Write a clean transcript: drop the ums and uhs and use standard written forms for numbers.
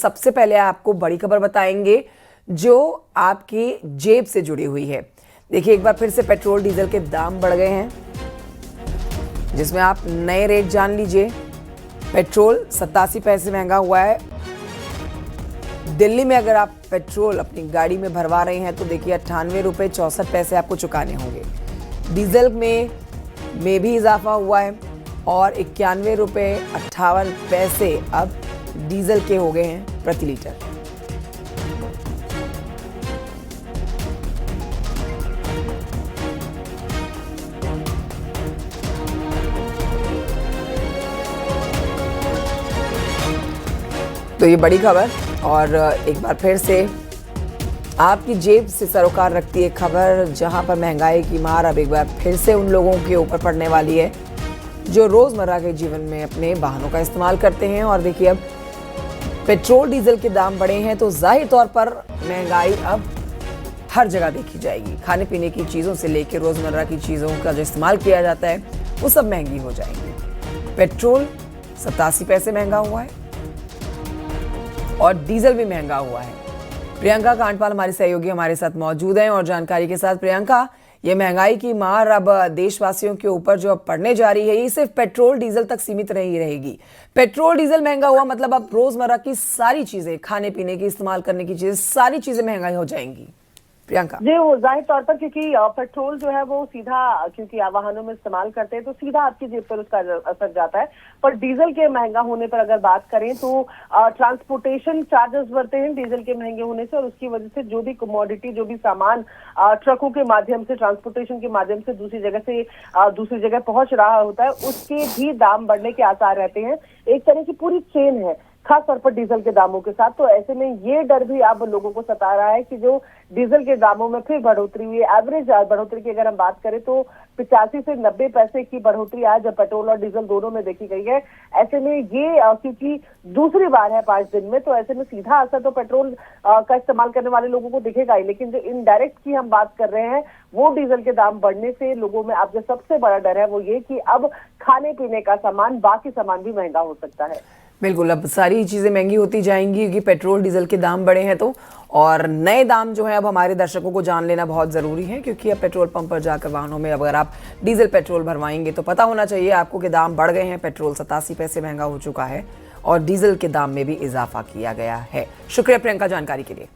सबसे पहले आपको बड़ी खबर बताएंगे जो आपकी जेब से जुड़ी हुई है। देखिए, एक बार फिर से पेट्रोल डीजल के दाम बढ़ गए हैं, जिसमें आप नए रेट जान लीजिए। पेट्रोल 87 पैसे महंगा हुआ है। दिल्ली में अगर आप पेट्रोल अपनी गाड़ी में भरवा रहे हैं तो देखिए 98 रुपये 64 पैसे आपको चुकाने होंगे। डीजल में भी इजाफा हुआ है और 91 रुपये 58 पैसे अब डीजल के हो गए हैं प्रति लीटर। तो ये बड़ी खबर और एक बार फिर से आपकी जेब से सरोकार रखती है खबर, जहां पर महंगाई की मार अब एक बार फिर से उन लोगों के ऊपर पड़ने वाली है जो रोजमर्रा के जीवन में अपने वाहनों का इस्तेमाल करते हैं। और देखिए, अब पेट्रोल डीजल के दाम बढ़े हैं तो जाहिर तौर पर महंगाई अब हर जगह देखी जाएगी। खाने पीने की चीज़ों से लेकर रोजमर्रा की चीज़ों का जो इस्तेमाल किया जाता है वो सब महंगी हो जाएंगी। पेट्रोल 87 पैसे महंगा हुआ है और डीजल भी महंगा हुआ है। प्रियंका कांडपाल हमारी सहयोगी हमारे साथ मौजूद हैं और जानकारी के साथ। प्रियंका, ये महंगाई की मार अब देशवासियों के ऊपर जो अब पड़ने जा रही है, ये सिर्फ पेट्रोल डीजल तक सीमित नहीं रहेगी। पेट्रोल डीजल महंगा हुआ मतलब अब रोजमर्रा की सारी चीजें, खाने पीने की, इस्तेमाल करने की चीजें, सारी चीजें महंगाई हो जाएंगी। प्रियंका जी, वो जाहिर तौर पर क्योंकि पेट्रोल जो है वो सीधा क्योंकि वाहनों में इस्तेमाल करते हैं तो सीधा आपकी जेब पर उसका असर जाता है। पर डीजल के महंगा होने पर अगर बात करें तो ट्रांसपोर्टेशन चार्जेस बढ़ते हैं डीजल के महंगे होने से, और उसकी वजह से जो भी कमोडिटी, जो भी सामान ट्रकों के माध्यम से, ट्रांसपोर्टेशन के माध्यम से दूसरी जगह पहुंच रहा होता है, उसके भी दाम बढ़ने के आसार रहते हैं। एक तरह की पूरी चेन है खास तौर पर डीजल के दामों के साथ। तो ऐसे में ये डर भी अब लोगों को सता रहा है कि जो डीजल के दामों में फिर बढ़ोतरी हुई है। एवरेज बढ़ोतरी की अगर हम बात करें तो 85 से 90 पैसे की बढ़ोतरी आज पेट्रोल और डीजल दोनों में देखी गई है। ऐसे में ये क्योंकि दूसरी बार है 5 दिन में, तो ऐसे में सीधा असर तो पेट्रोल का इस्तेमाल करने वाले लोगों को दिखेगा ही, लेकिन जो इनडायरेक्ट की हम बात कर रहे हैं वो डीजल के दाम बढ़ने से लोगों में अब जो सबसे बड़ा डर है वो ये कि अब खाने पीने का सामान, बाकी सामान भी महंगा हो सकता है। बिल्कुल, अब सारी चीज़ें महंगी होती जाएंगी क्योंकि पेट्रोल डीजल के दाम बढ़े हैं। तो और नए दाम जो है अब हमारे दर्शकों को जान लेना बहुत ज़रूरी है, क्योंकि अब पेट्रोल पंप पर जाकर वाहनों में अगर आप डीजल पेट्रोल भरवाएंगे तो पता होना चाहिए आपको कि दाम बढ़ गए हैं। पेट्रोल 87 पैसे महंगा हो चुका है और डीजल के दाम में भी इजाफा किया गया है। शुक्रिया प्रियंका जानकारी के लिए।